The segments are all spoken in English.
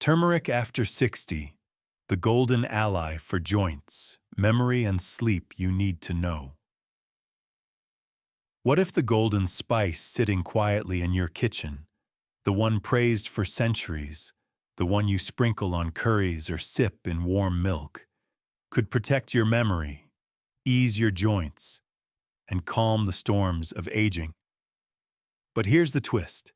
Turmeric After 60, the golden ally for joints, memory, and sleep you need to know. What if the golden spice sitting quietly in your kitchen, the one praised for centuries, the one you sprinkle on curries or sip in warm milk, could protect your memory, ease your joints, and calm the storms of aging? But here's the twist.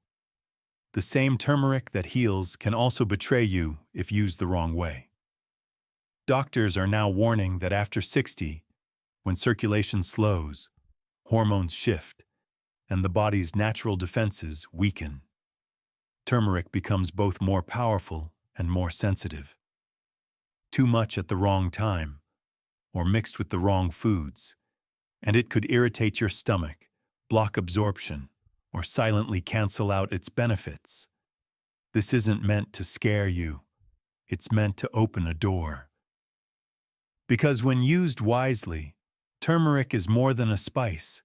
The same turmeric that heals can also betray you if used the wrong way. Doctors are now warning that after 60, when circulation slows, hormones shift, and the body's natural defenses weaken, turmeric becomes both more powerful and more sensitive. Too much at the wrong time, or mixed with the wrong foods, and it could irritate your stomach, block absorption, or silently cancel out its benefits. This isn't meant to scare you. It's meant to open a door. Because when used wisely, turmeric is more than a spice.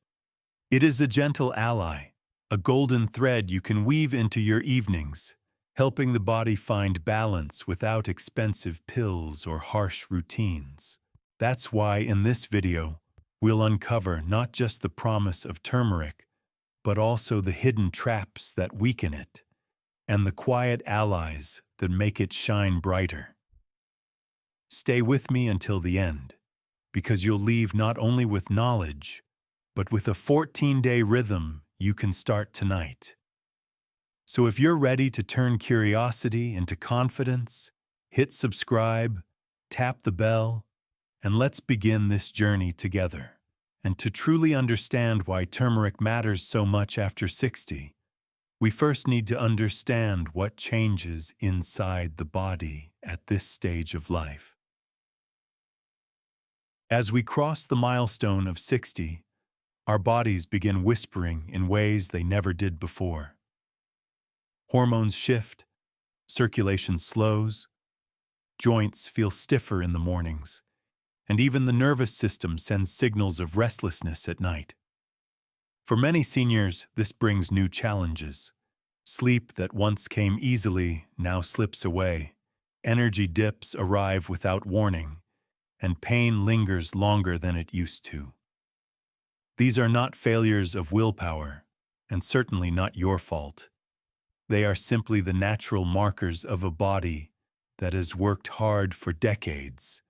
It is a gentle ally, a golden thread you can weave into your evenings, helping the body find balance without expensive pills or harsh routines. That's why in this video, we'll uncover not just the promise of turmeric, but also the hidden traps that weaken it, and the quiet allies that make it shine brighter. Stay with me until the end, because you'll leave not only with knowledge, but with a 14-day rhythm you can start tonight. So if you're ready to turn curiosity into confidence, hit subscribe, tap the bell, and let's begin this journey together. And to truly understand why turmeric matters so much after 60, we first need to understand what changes inside the body at this stage of life. As we cross the milestone of 60, our bodies begin whispering in ways they never did before. Hormones shift, circulation slows, joints feel stiffer in the mornings, and even the nervous system sends signals of restlessness at night. For many seniors, this brings new challenges. Sleep that once came easily now slips away, energy dips arrive without warning, and pain lingers longer than it used to. These are not failures of willpower, and certainly not your fault. They are simply the natural markers of a body that has worked hard for decades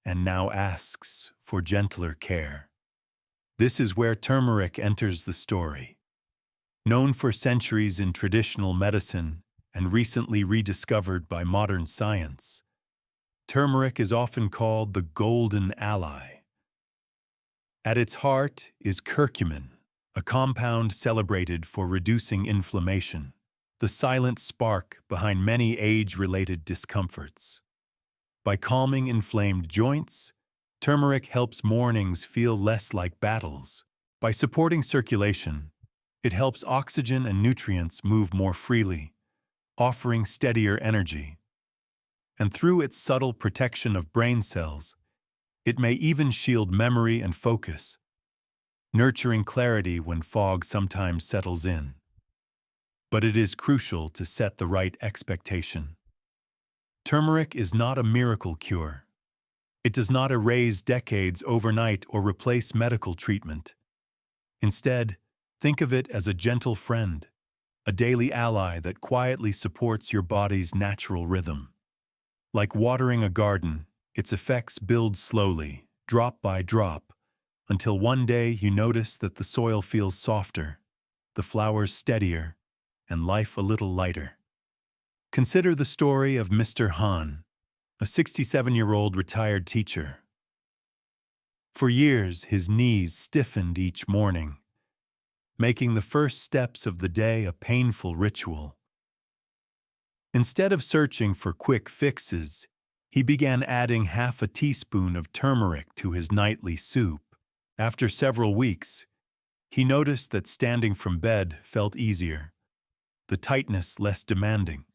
and now asks for gentler care. This is where turmeric enters the story. Known for centuries in traditional medicine and recently rediscovered by modern science, turmeric is often called the golden ally. At its heart is curcumin, a compound celebrated for reducing inflammation, the silent spark behind many age-related discomforts. By calming inflamed joints, turmeric helps mornings feel less like battles. By supporting circulation, it helps oxygen and nutrients move more freely, offering steadier energy. And through its subtle protection of brain cells, it may even shield memory and focus, nurturing clarity when fog sometimes settles in. But it is crucial to set the right expectation. Turmeric is not a miracle cure. It does not erase decades overnight or replace medical treatment. Instead, think of it as a gentle friend, a daily ally that quietly supports your body's natural rhythm. Like watering a garden, its effects build slowly, drop by drop, until one day you notice that the soil feels softer, the flowers steadier, and life a little lighter. Consider the story of Mr. Han, a 67-year-old retired teacher. For years, his knees stiffened each morning, making the first steps of the day a painful ritual. Instead of searching for quick fixes, he began adding half a teaspoon of turmeric to his nightly soup. After several weeks, he noticed that standing from bed felt easier, the tightness less demanding,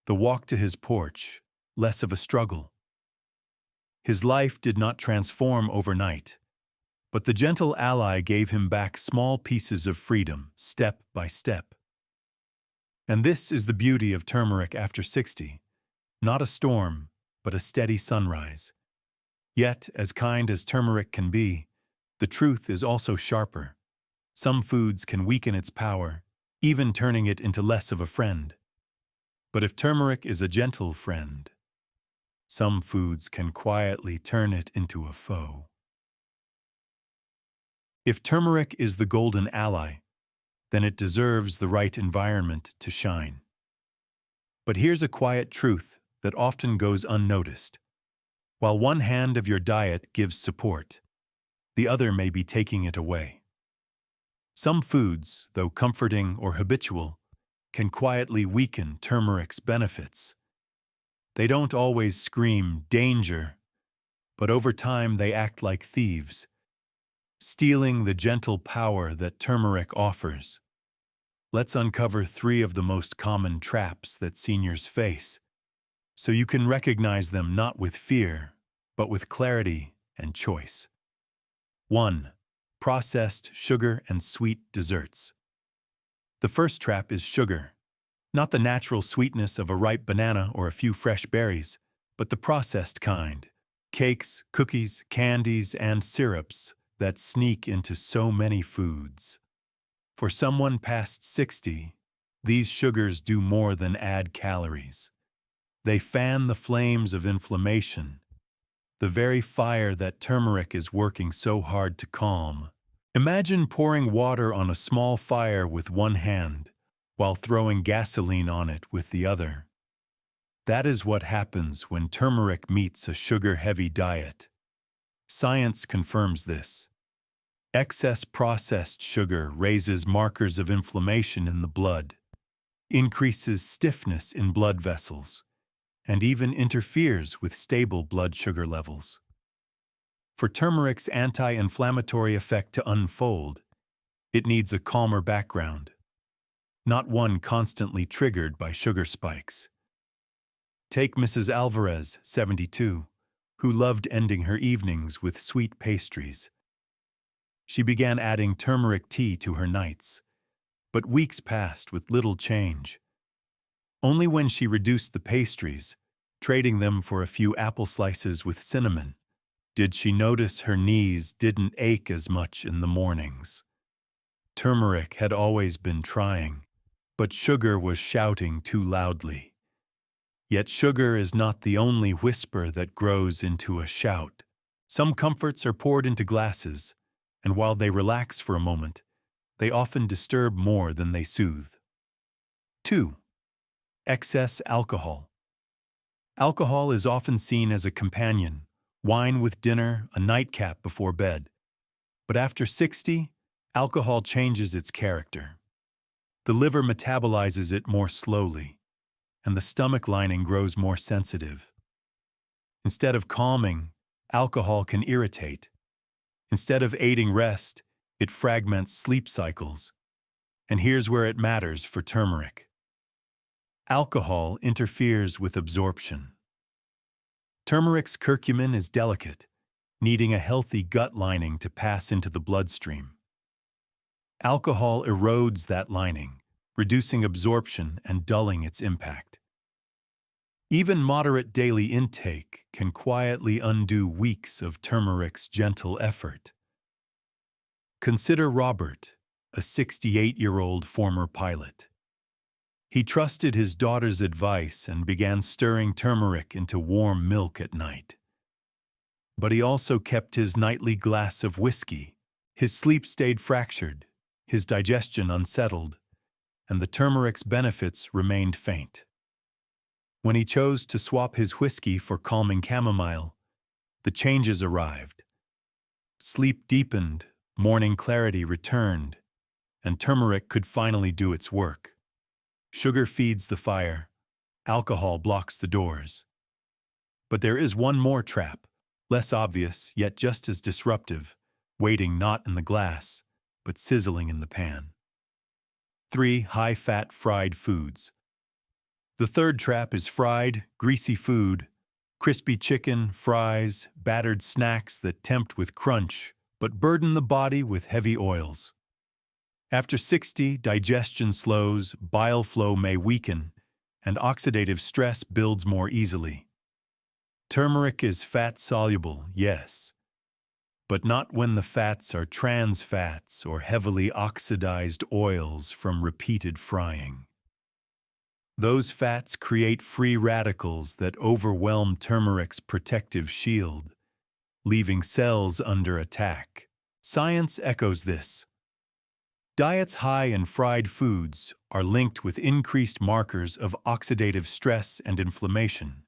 the walk to his porch less of a struggle. His life did not transform overnight, but the gentle ally gave him back small pieces of freedom, step by step. And this is the beauty of turmeric after 60. Not a storm, but a steady sunrise. Yet, as kind as turmeric can be, the truth is also sharper. Some foods can weaken its power, even turning it into less of a friend. But if turmeric is a gentle friend, some foods can quietly turn it into a foe. If turmeric is the golden ally, then it deserves the right environment to shine. But here's a quiet truth that often goes unnoticed. While one hand of your diet gives support, the other may be taking it away. Some foods, though comforting or habitual, can quietly weaken turmeric's benefits. They don't always scream danger, but over time they act like thieves, stealing the gentle power that turmeric offers. Let's uncover 3 of the most common traps that seniors face, so you can recognize them not with fear, but with clarity and choice. 1. Processed sugar and sweet desserts. The first trap is sugar, not the natural sweetness of a ripe banana or a few fresh berries, but the processed kind. Cakes, cookies, candies, and syrups that sneak into so many foods. For someone past 60, these sugars do more than add calories. They fan the flames of inflammation, the very fire that turmeric is working so hard to calm. Imagine pouring water on a small fire with one hand, while throwing gasoline on it with the other. That is what happens when turmeric meets a sugar-heavy diet. Science confirms this. Excess processed sugar raises markers of inflammation in the blood, increases stiffness in blood vessels, and even interferes with stable blood sugar levels. For turmeric's anti-inflammatory effect to unfold, it needs a calmer background, not one constantly triggered by sugar spikes. Take Mrs. Alvarez, 72, who loved ending her evenings with sweet pastries. She began adding turmeric tea to her nights, but weeks passed with little change. Only when she reduced the pastries, trading them for a few apple slices with cinnamon, did she notice her knees didn't ache as much in the mornings. Turmeric had always been trying, but sugar was shouting too loudly. Yet sugar is not the only whisper that grows into a shout. Some comforts are poured into glasses, and while they relax for a moment, they often disturb more than they soothe. 2. Excess alcohol. Alcohol is often seen as a companion, wine with dinner, a nightcap before bed. But after 60, alcohol changes its character. The liver metabolizes it more slowly, and the stomach lining grows more sensitive. Instead of calming, alcohol can irritate. Instead of aiding rest, it fragments sleep cycles. And here's where it matters for turmeric. Alcohol interferes with absorption. Turmeric's curcumin is delicate, needing a healthy gut lining to pass into the bloodstream. Alcohol erodes that lining, reducing absorption and dulling its impact. Even moderate daily intake can quietly undo weeks of turmeric's gentle effort. Consider Robert, a 68-year-old former pilot. He trusted his daughter's advice and began stirring turmeric into warm milk at night. But he also kept his nightly glass of whiskey. His sleep stayed fractured, his digestion unsettled, and the turmeric's benefits remained faint. When he chose to swap his whiskey for calming chamomile, the changes arrived. Sleep deepened, morning clarity returned, and turmeric could finally do its work. Sugar feeds the fire, alcohol blocks the doors. But there is one more trap, less obvious yet just as disruptive, waiting not in the glass, but sizzling in the pan. 3. High-fat fried foods. The third trap is fried, greasy food, crispy chicken, fries, battered snacks that tempt with crunch, but burden the body with heavy oils. After 60, digestion slows, bile flow may weaken, and oxidative stress builds more easily. Turmeric is fat-soluble, yes, but not when the fats are trans fats or heavily oxidized oils from repeated frying. Those fats create free radicals that overwhelm turmeric's protective shield, leaving cells under attack. Science echoes this. Diets high in fried foods are linked with increased markers of oxidative stress and inflammation,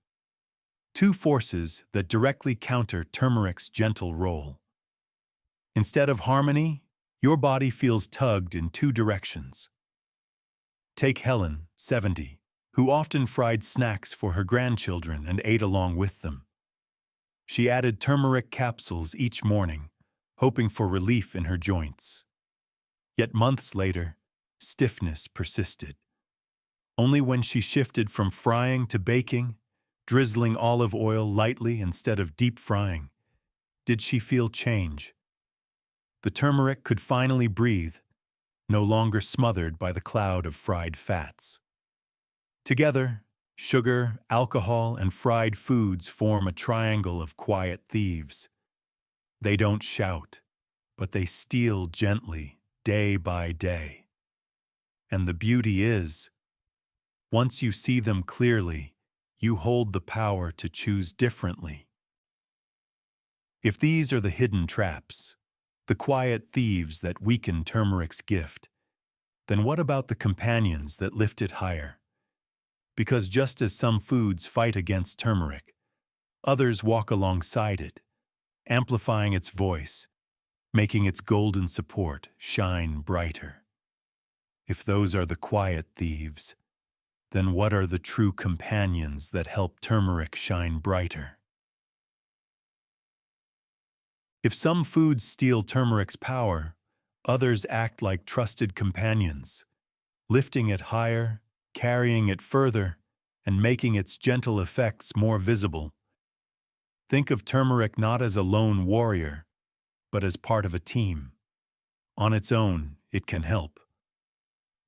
two forces that directly counter turmeric's gentle role. Instead of harmony, your body feels tugged in two directions. Take Helen, 70, who often fried snacks for her grandchildren and ate along with them. She added turmeric capsules each morning, hoping for relief in her joints. Yet months later, stiffness persisted. Only when she shifted from frying to baking, drizzling olive oil lightly instead of deep frying, did she feel change. The turmeric could finally breathe, no longer smothered by the cloud of fried fats. Together, sugar, alcohol, and fried foods form a triangle of quiet thieves. They don't shout, but they steal gently, day by day. And the beauty is, once you see them clearly, you hold the power to choose differently. If these are the hidden traps, the quiet thieves that weaken turmeric's gift, then what about the companions that lift it higher? Because just as some foods fight against turmeric, others walk alongside it, amplifying its voice, making its golden support shine brighter. If those are the quiet thieves, then what are the true companions that help turmeric shine brighter? If some foods steal turmeric's power, others act like trusted companions, lifting it higher, carrying it further, and making its gentle effects more visible. Think of turmeric not as a lone warrior, but as part of a team. On its own, it can help.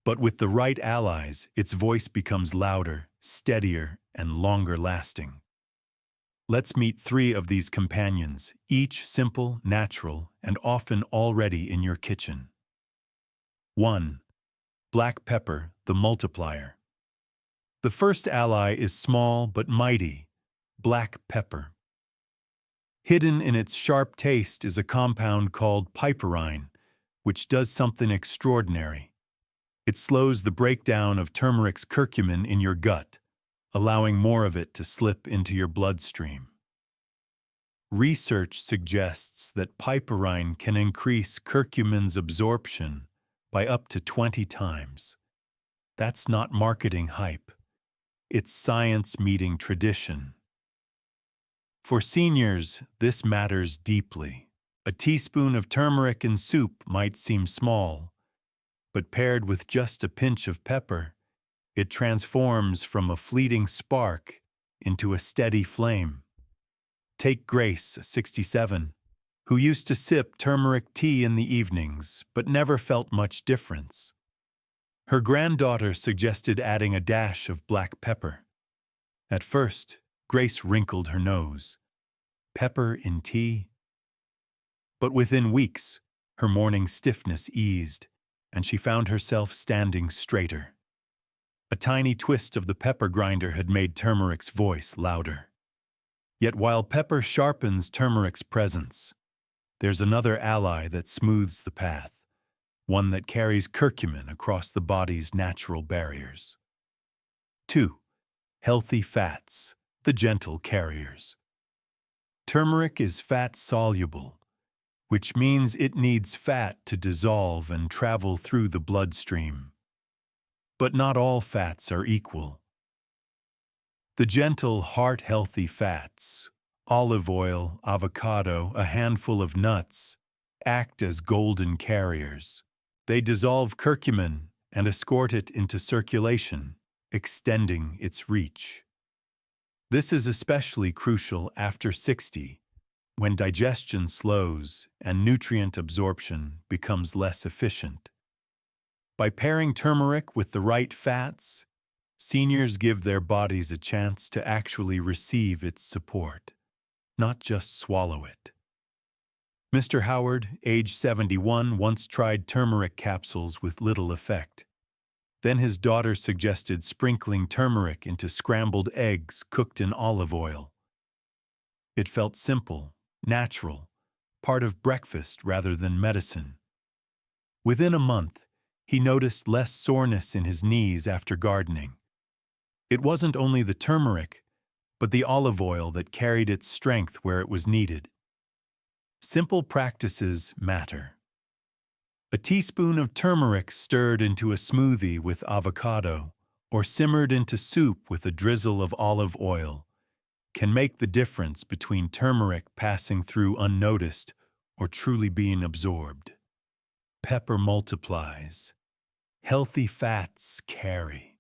But with the right allies, its voice becomes louder, steadier, and longer lasting. Let's meet three of these companions, each simple, natural, and often already in your kitchen. 1. Black pepper, the multiplier. The first ally is small but mighty, black pepper. Hidden in its sharp taste is a compound called piperine, which does something extraordinary. It slows the breakdown of turmeric's curcumin in your gut, allowing more of it to slip into your bloodstream. Research suggests that piperine can increase curcumin's absorption by up to 20 times. That's not marketing hype. It's science meeting tradition. For seniors, this matters deeply. A teaspoon of turmeric in soup might seem small, but paired with just a pinch of pepper, it transforms from a fleeting spark into a steady flame. Take Grace, 67, who used to sip turmeric tea in the evenings but never felt much difference. Her granddaughter suggested adding a dash of black pepper. At first, Grace wrinkled her nose. Pepper in tea? But within weeks, her morning stiffness eased, and she found herself standing straighter. A tiny twist of the pepper grinder had made turmeric's voice louder. Yet while pepper sharpens turmeric's presence, there's another ally that smooths the path, one that carries curcumin across the body's natural barriers. 2. Healthy fats, the gentle carriers. Turmeric is fat-soluble, which means it needs fat to dissolve and travel through the bloodstream. But not all fats are equal. The gentle, heart-healthy fats, olive oil, avocado, a handful of nuts, act as golden carriers. They dissolve curcumin and escort it into circulation, extending its reach. This is especially crucial after 60, when digestion slows and nutrient absorption becomes less efficient. By pairing turmeric with the right fats, Seniors give their bodies a chance to actually receive its support, not just swallow it. Mr. Howard, age 71, once tried turmeric capsules with little effect. Then his daughter suggested sprinkling turmeric into scrambled eggs cooked in olive oil. It felt simple, natural, part of breakfast rather than medicine. Within a month, he noticed less soreness in his knees after gardening. It wasn't only the turmeric, but the olive oil that carried its strength where it was needed. Simple practices matter. A teaspoon of turmeric stirred into a smoothie with avocado or simmered into soup with a drizzle of olive oil can make the difference between turmeric passing through unnoticed or truly being absorbed. Pepper multiplies. Healthy fats carry.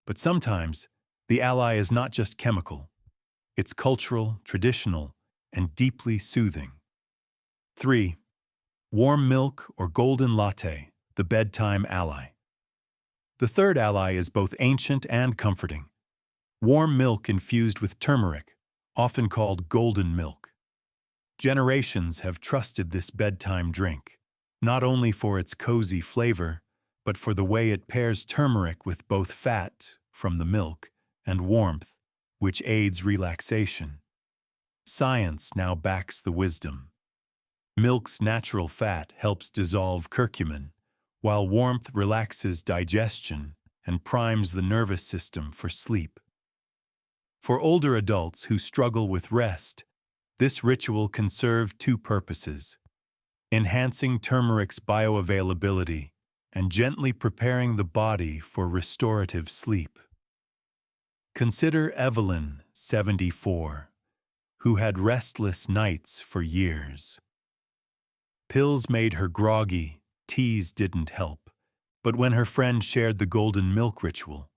But sometimes, the ally is not just chemical. It's cultural, traditional, and deeply soothing. 3. Warm milk or golden latte, the bedtime ally. The third ally is both ancient and comforting. Warm milk infused with turmeric, often called golden milk. Generations have trusted this bedtime drink, not only for its cozy flavor, but for the way it pairs turmeric with both fat, from the milk, and warmth, which aids relaxation. Science now backs the wisdom. Milk's natural fat helps dissolve curcumin, while warmth relaxes digestion and primes the nervous system for sleep. For older adults who struggle with rest, this ritual can serve two purposes: enhancing turmeric's bioavailability and gently preparing the body for restorative sleep. Consider Evelyn, 74, who had restless nights for years. Pills made her groggy, teas didn't help, but when her friend shared the golden milk ritual,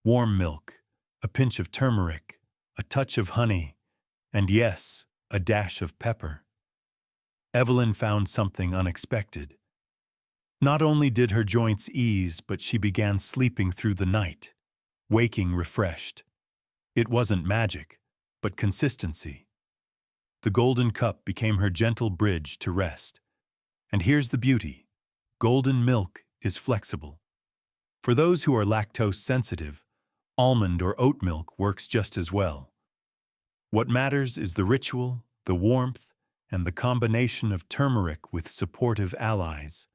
warm milk, a pinch of turmeric, a touch of honey, and yes, a dash of pepper, Evelyn found something unexpected. Not only did her joints ease, but she began sleeping through the night, waking refreshed. It wasn't magic, but consistency. The golden cup became her gentle bridge to rest. And here's the beauty: golden milk is flexible. For those who are lactose sensitive, almond or oat milk works just as well. What matters is the ritual, the warmth, and the combination of turmeric with supportive allies.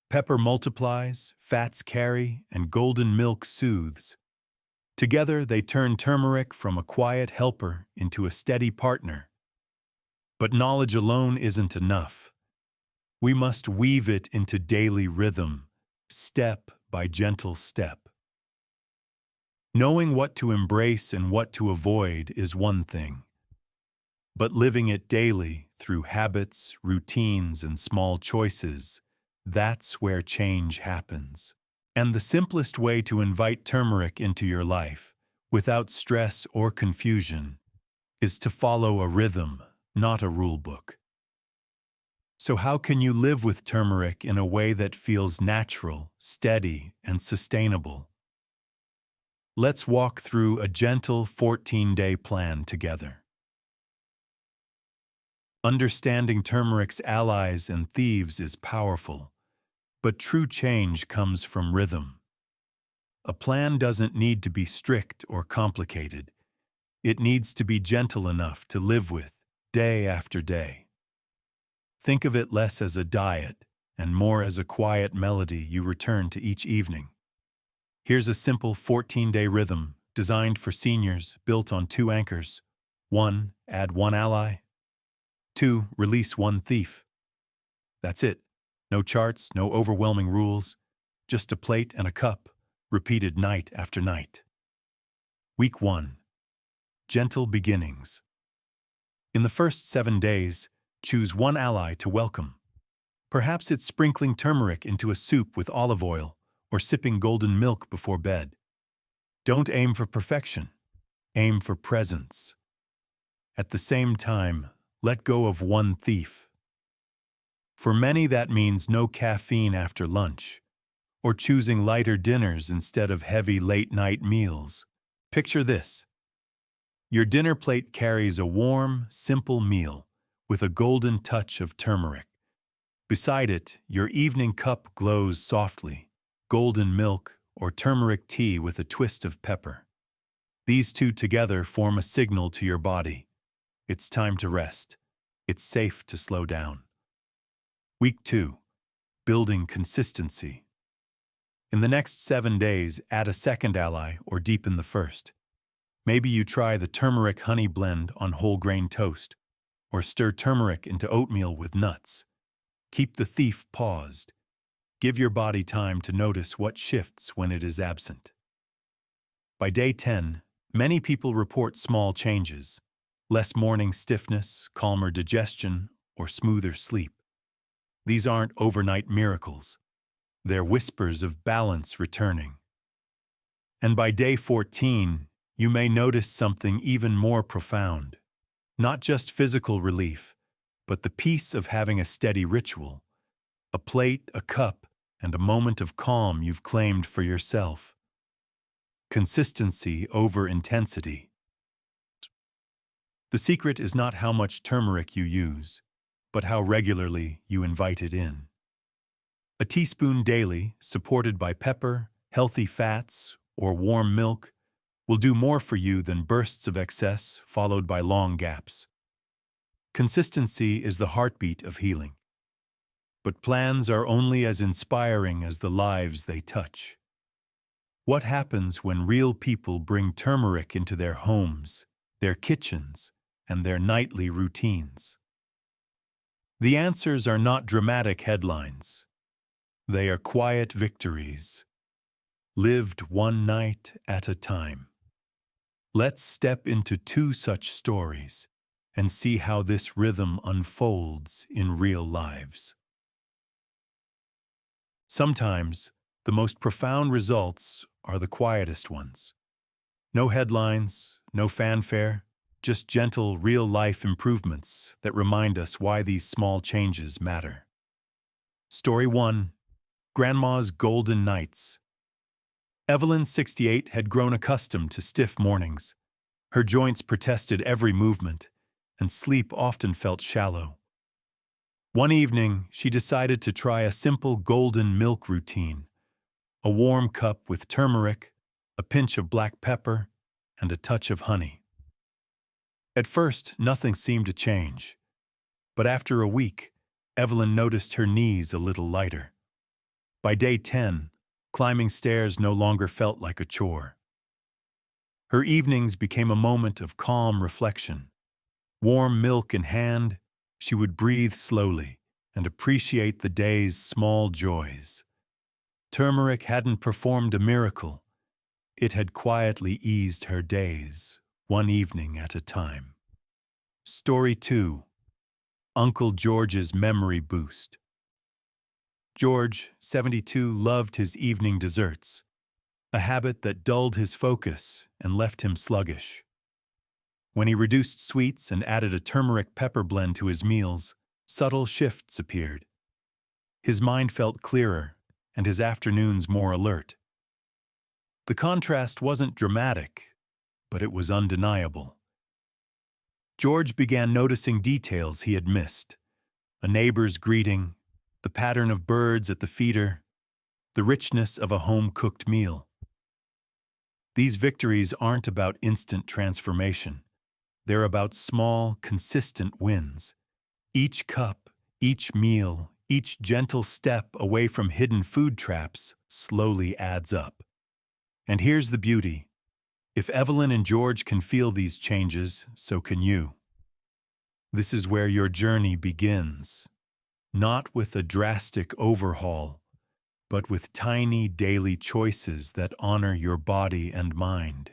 Pepper multiplies, fats carry, and golden milk soothes. Together, they turn turmeric from a quiet helper into a steady partner. But knowledge alone isn't enough. We must weave it into daily rhythm, step by gentle step. Knowing what to embrace and what to avoid is one thing. But living it daily through habits, routines, and small choices, that's where change happens. And the simplest way to invite turmeric into your life, without stress or confusion, is to follow a rhythm, not a rule book. So how can you live with turmeric in a way that feels natural, steady, and sustainable? Let's walk through a gentle 14-day plan together. Understanding turmeric's allies and thieves is powerful, but true change comes from rhythm. A plan doesn't need to be strict or complicated. It needs to be gentle enough to live with, day after day. Think of it less as a diet and more as a quiet melody you return to each evening. Here's a simple 14-day rhythm designed for seniors, built on 2 anchors. 1. Add 1 ally. 2. Release 1 thief. That's it. No charts, no overwhelming rules. Just a plate and a cup, repeated night after night. Week 1. Gentle beginnings. In the first 7 days, choose 1 ally to welcome. Perhaps it's sprinkling turmeric into a soup with olive oil or sipping golden milk before bed. Don't aim for perfection. Aim for presence. At the same time, let go of 1 thief. For many, that means no caffeine after lunch, or choosing lighter dinners instead of heavy late-night meals. Picture this. Your dinner plate carries a warm, simple meal with a golden touch of turmeric. Beside it, your evening cup glows softly, golden milk or turmeric tea with a twist of pepper. These two together form a signal to your body. It's time to rest. It's safe to slow down. Week 2. Building consistency. In the next 7 days, add a second ally or deepen the first. Maybe you try the turmeric honey blend on whole grain toast, or stir turmeric into oatmeal with nuts. Keep the thief paused. Give your body time to notice what shifts when it is absent. By day 10, many people report small changes: less morning stiffness, calmer digestion, or smoother sleep. These aren't overnight miracles. They're whispers of balance returning. And by day 14, you may notice something even more profound. Not just physical relief, but the peace of having a steady ritual, a plate, a cup, and a moment of calm you've claimed for yourself. Consistency over intensity. The secret is not how much turmeric you use, but how regularly you invite it in. A teaspoon daily, supported by pepper, healthy fats, or warm milk, will do more for you than bursts of excess followed by long gaps. Consistency is the heartbeat of healing. But plans are only as inspiring as the lives they touch. What happens when real people bring turmeric into their homes, their kitchens, and their nightly routines? The answers are not dramatic headlines. They are quiet victories, lived one night at a time. Let's step into 2 such stories and see how this rhythm unfolds in real lives. Sometimes, the most profound results are the quietest ones. No headlines, no fanfare, just gentle, real-life improvements that remind us why these small changes matter. Story 1. Grandma's Golden Nights. Evelyn, 68, had grown accustomed to stiff mornings. Her joints protested every movement, and sleep often felt shallow. One evening, she decided to try a simple golden milk routine: a warm cup with turmeric, a pinch of black pepper, and a touch of honey. At first, nothing seemed to change, but after a week, Evelyn noticed her knees a little lighter. By day 10, climbing stairs no longer felt like a chore. Her evenings became a moment of calm reflection. Warm milk in hand, she would breathe slowly and appreciate the day's small joys. Turmeric hadn't performed a miracle. It had quietly eased her days, one evening at a time. Story 2. Uncle George's Memory Boost. George, 72, loved his evening desserts, a habit that dulled his focus and left him sluggish. When he reduced sweets and added a turmeric pepper blend to his meals, subtle shifts appeared. His mind felt clearer, and his afternoons more alert. The contrast wasn't dramatic, but it was undeniable. George began noticing details he had missed: a neighbor's greeting, the pattern of birds at the feeder, the richness of a home-cooked meal. These victories aren't about instant transformation. They're about small, consistent wins. Each cup, each meal, each gentle step away from hidden food traps slowly adds up. And here's the beauty: if Evelyn and George can feel these changes, so can you. This is where your journey begins. Not with a drastic overhaul, but with tiny daily choices that honor your body and mind.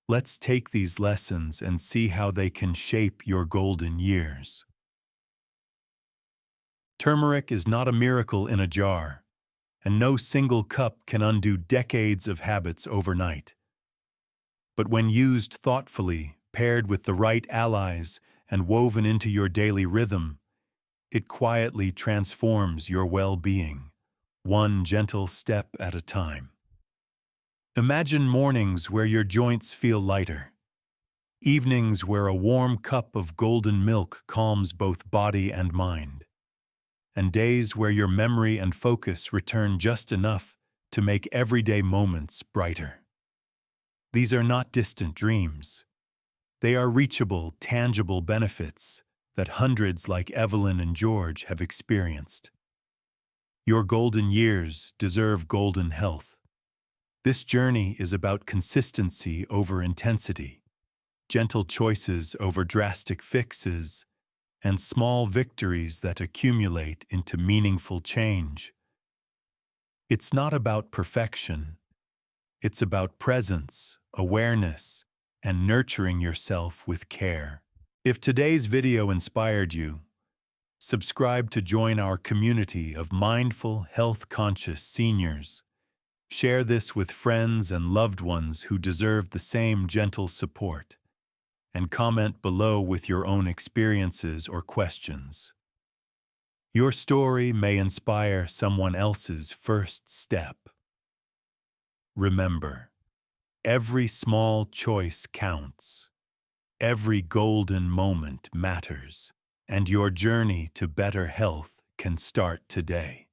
Let's take these lessons and see how they can shape your golden years. Turmeric is not a miracle in a jar, and no single cup can undo decades of habits overnight. But when used thoughtfully, paired with the right allies, and woven into your daily rhythm, it quietly transforms your well-being, one gentle step at a time. Imagine mornings where your joints feel lighter, evenings where a warm cup of golden milk calms both body and mind, and days where your memory and focus return just enough to make everyday moments brighter. These are not distant dreams. They are reachable, tangible benefits that hundreds like Evelyn and George have experienced. Your golden years deserve golden health. This journey is about consistency over intensity, gentle choices over drastic fixes, and small victories that accumulate into meaningful change. It's not about perfection. It's about presence, awareness, and nurturing yourself with care. If today's video inspired you, subscribe to join our community of mindful, health-conscious seniors. Share this with friends and loved ones who deserve the same gentle support, and comment below with your own experiences or questions. Your story may inspire someone else's first step. Remember, every small choice counts. Every golden moment matters, and your journey to better health can start today.